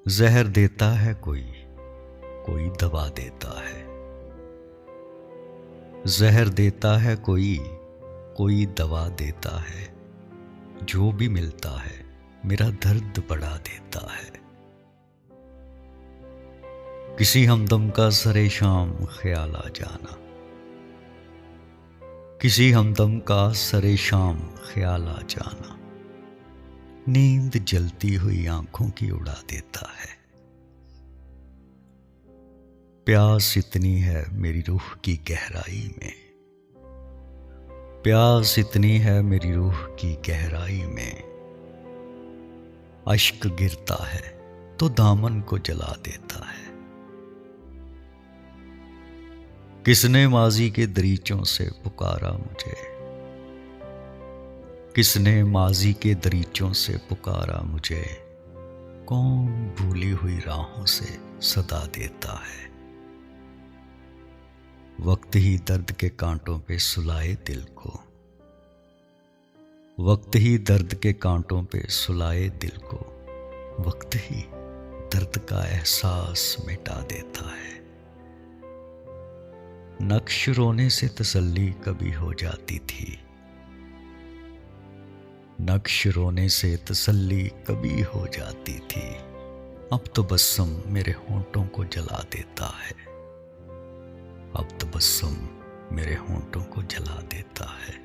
जहर देता है कोई, कोई दवा देता है। जहर देता है कोई, कोई दवा देता है। जो भी मिलता है मेरा दर्द बढ़ा देता है। किसी हमदम का सरे शाम ख्याल आ जाना, किसी हमदम का सरे शाम ख्याल आ जाना, नींद जलती हुई आंखों की उड़ा देता है। प्यास इतनी है मेरी रूह की गहराई में, प्यास इतनी है मेरी रूह की गहराई में। अश्क गिरता है तो दामन को जला देता है। किसने माजी के दरीचों से पुकारा मुझे, किसने माजी के दरीचों से पुकारा मुझे। कौन भूली हुई राहों से सदा देता है। वक्त ही दर्द के कांटों पे सुलाए दिल को, वक्त ही दर्द के कांटों पे सुलाए दिल को। वक्त ही दर्द का एहसास मिटा देता है। नक्श रोने से तसल्ली कभी हो जाती थी, नक्श रोने से तसल्ली कभी हो जाती थी। अब तो बस्सम मेरे होंठों को जला देता है, अब तो बस्सम मेरे होंठों को जला देता है।